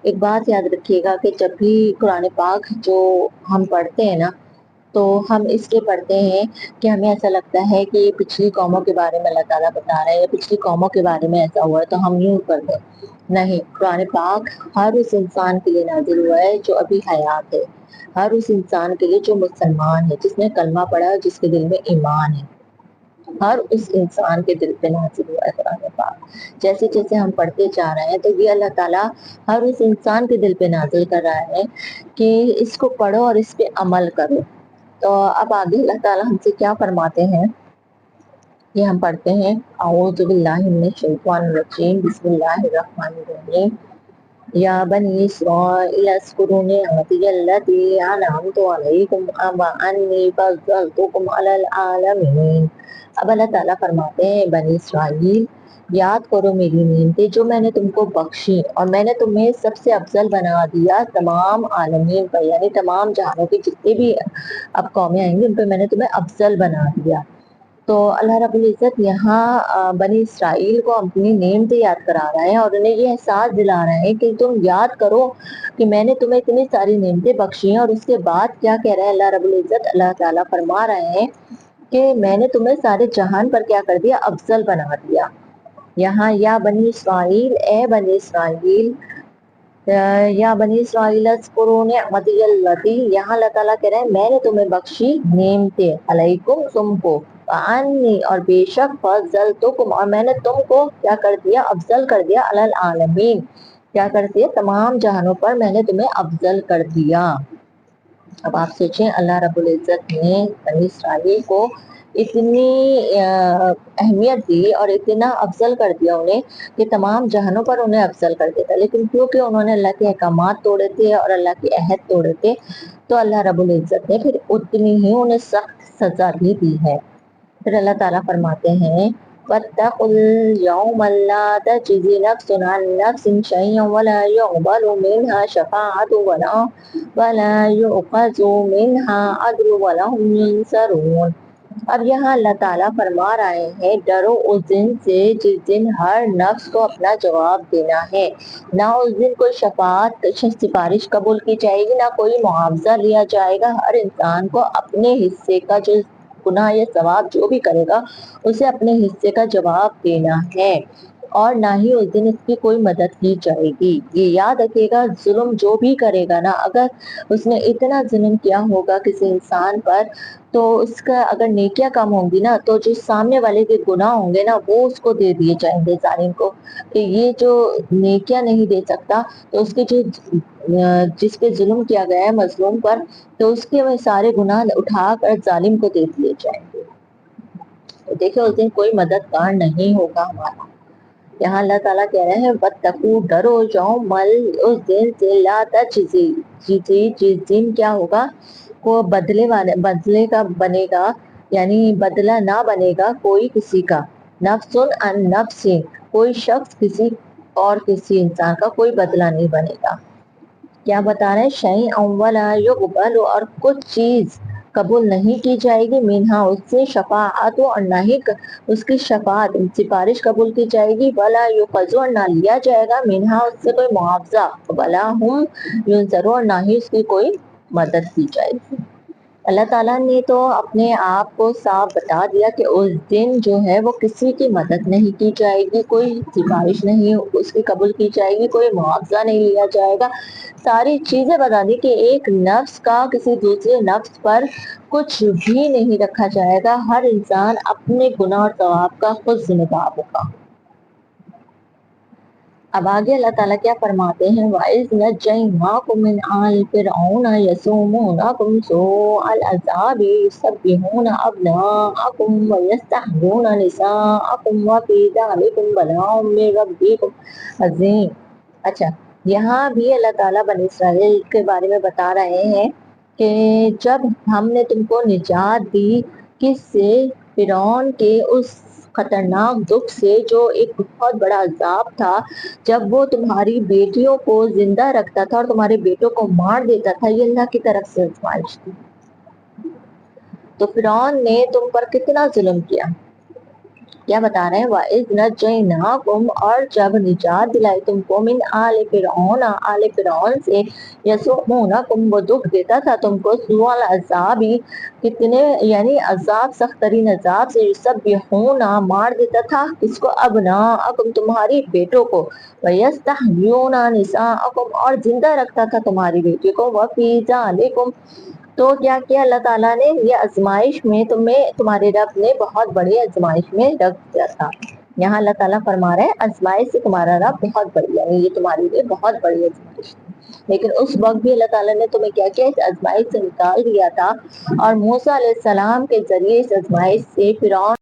एक बात याद रखिएगा कि जब भी कुरान पाक जो हम पढ़ते हैं ना, तो हम इसलिए पढ़ते हैं कि हमें ऐसा लगता है कि पिछली कौमों के बारे में अल्लाह ताला बता रहा है या पिछली कौमों के बारे में ऐसा हुआ है तो हम यूं पढ़ते हैं। नहीं, कुरान पाक हर उस इंसान के लिए नाजिल हुआ है जो अभी हयात है, हर उस इंसान के लिए जो मुसलमान है, जिसने कलमा पढ़ा है, जिसके दिल में ईमान है, हर उस इंसान के दिल पे नाजिल हुआ है कुरान पाक। जैसे जैसे हम पढ़ते जा रहे हैं तो ये अल्लाह ताला हर उस इंसान के दिल पे नाजिल कर रहा है कि इसको पढ़ो और इस पे अमल करो। तो अब आगे अल्लाह ताला हमसे क्या फरमाते हैं, ये हम पढ़ते हैं। औज़ु बिल्लाहि मिनश शैतानिर रजीम, बिस्मिल्लाहिर रहमानिर रहीम। या बनी इस्राईल अज़्कुरू निअमती अल्लती अनअमतु अलैकुम व अन्नी फज़्ज़लतुकुम अलल आलमीन। अब अल्लाह ताला फरमाते हैं, बनी इस्राईल याद करो मेरी नेमतें जो मैंने तुमको बख्शी और मैंने तुम्हें सबसे अफजल बना दिया तमाम आलमीन पर, यानी तमाम जहानों के जितने भी अब कौमें आएंगी उन पर मैंने तुम्हें अफजल बना दिया। तो अल्लाह रब्बुल इज़्ज़त यहाँ बनी इसराइल को अपनी नेमतें याद करा रहा है और उन्हें ये एहसास दिला रहा है कि तुम याद करो कि मैंने तुम्हें इतनी सारी नेमतें बख्शी हैं। और उसके बाद क्या कह रहा है अल्लाह रब्बुल इज़्ज़त, अल्लाह ताला फरमा रहे हैं कि मैंने तुम्हें सारे जहान पर क्या कर दिया, अफजल बना दिया। यहाँ या बनी इसराइल, ए बनी इसराइल, या बनी इसराइल अज़्कुरू निअमती अल्लती, यहाँ अल्लाह ताला कह रहे हैं मैंने तुम्हें बख्शी नेमतें, अलैकुम तुमको, अन्नी और बेशक, फज़्ज़लतुकुम और मैंने तुमको क्या कर दिया, अफजल कर दिया, अलल आलमीन क्या कर दिया, तमाम जहानों पर मैंने तुम्हें अफजल कर दिया। अब आप सोचें अल्लाह रब्बुल इज़्ज़त ने बनी इसराइल को इतनी अहमियत दी और इतना अफजल कर दिया उन्हें कि तमाम जहानों पर उन्हें अफजल कर देता, लेकिन क्योंकि उन्होंने अल्लाह के अहकामात तोड़े थे और अल्लाह की अहद तोड़े थे तो अल्लाह रब्बुल इज़्ज़त ने फिर उतनी ही उन्हें सख्त सजा भी दी है। फिर अल्लाह ताला फरमाते हैं, वत्तकुल यौमल ला तजज़ी नफ्सुन अन नफ्सिन शैअन वला युक़बलु मिन्हा शफ़ाअतुन वला युख़ज़ु मिन्हा अदलुन वला हुम युनसरून। अब यहाँ अल्लाह ताला फरमा रहे हैं, डरो उस दिन से जिस दिन हर नफ्स को अपना जवाब देना है। ना उस दिन कोई शफात सिफारिश कबूल की जाएगी, ना कोई मुआवजा लिया जाएगा। हर इंसान को अपने हिस्से का जो गुनाह या सवाब जो भी करेगा उसे अपने हिस्से का जवाब देना है और ना ही उस दिन इसकी कोई मदद की जाएगी। ये याद रखिएगा, जुल्म जो भी करेगा ना, अगर उसने इतना जुल्म किया होगा किसी इंसान पर तो उसका अगर नेकियां कम होंगी ना तो जो सामने वाले के गुनाह होंगे ना वो उसको दे दिए जाएंगे जालिम को, कि ये जो नेकियां नहीं दे सकता तो उसके जो जिस पे जुल्म किया गया है मजलूम पर, तो उसके वह सारे गुनाह उठाकर जालिम को दे दिए जाएंगे। तो देखिए उस दिन कोई मददगार नहीं होगा हमारा। यहाँ अल्लाह ताला कह रहे हैं, वत्तकू डरो जाओ मल, उस दिन से ला तजज़ी, जिस दिन क्या होगा, को बदले का बनेगा, यानी बदला ना बनेगा कोई किसी का, नफ्सुन अन नफ्सिन, कोई शख्स किसी और किसी इंसान का कोई बदला नहीं बनेगा। क्या बता रहे हैं, शैअन वला युक़बल, और कुछ चीज कबूल नहीं की जाएगी, मिन्हा उससे, शफाअत और ना ही उसकी शफात सिफारिश कबूल की जाएगी, वला युख़ज़ु और ना लिया जाएगा, मिन्हा उससे कोई मुआवजा, वला हुम युनसरून और ना ही उसकी कोई मदद की जाएगी। अल्लाह ताला ने तो अपने आप को साफ बता दिया कि उस दिन जो है वो किसी की मदद नहीं की जाएगी, कोई सिफारिश नहीं उसकी कबूल की जाएगी, कोई मुआवजा नहीं लिया जाएगा। सारी चीजें बता दी कि एक नफ्स का किसी दूसरे नफ्स पर कुछ भी नहीं रखा जाएगा, हर इंसान अपने गुनाह और सवाब का खुद जिम्मेदार होगा। अब आगे अल्लाह ताला क्या फरमाते हैं, वाइज़ नज्जयनाकुम मिन आल फिरऔन यसुमूनकुम सूअल अज़ाबि युज़ब्बिहूना अब्नाअकुम व यस्तहयूना निसाअकुम व फी ज़ालिकुम बलाउम मिन रब्बिकुम अज़ीम। अच्छा, यहाँ भी अल्लाह ताला बनी इसराइल के बारे में बता रहे हैं कि जब हमने तुमको निजात दी, किससे, फिरौन के उस खतरनाक दुख से जो एक बहुत बड़ा अजाब था, जब वो तुम्हारी बेटियों को जिंदा रखता था और तुम्हारे बेटों को मार देता था, ये अल्लाह की तरफ से आजमाइश थी। तो फिरौन ने तुम पर कितना जुल्म किया, کیا بتا رہے ہیں، وَإِذْ نَجَّيْنَاكُمْ، اور جب نجات دلائی تم کو، من آل فرعون، آل فرعون سے، یسومونکم، وہ دکھ دیتا تھا تم کو، سوء العذاب، کتنے یعنی عذاب، سخت ترین عذاب سے، یسبحون، مار دیتا تھا کس کو، ابناءکم، تمہاری بیٹوں کو، ویستحیون نساءکم، اور زندہ رکھتا تھا تمہاری بیٹی کو، وفی ذالکم، تو کیا کیا اللہ تعالیٰ نے، یہ آزمائش میں تمہیں تمہارے رب نے بہت بڑی آزمائش میں رکھ دیا تھا۔ یہاں اللہ تعالیٰ فرما رہے ہیں آزمائش سے تمہارا رب بہت بڑی ہے، یہ تمہارے لیے بہت بڑی آزمائش ہے، لیکن اس وقت بھی اللہ تعالیٰ نے تمہیں کیا کیا، اس آزمائش سے نکال دیا تھا، اور موسیٰ علیہ السلام کے ذریعے اس آزمائش سے فرعون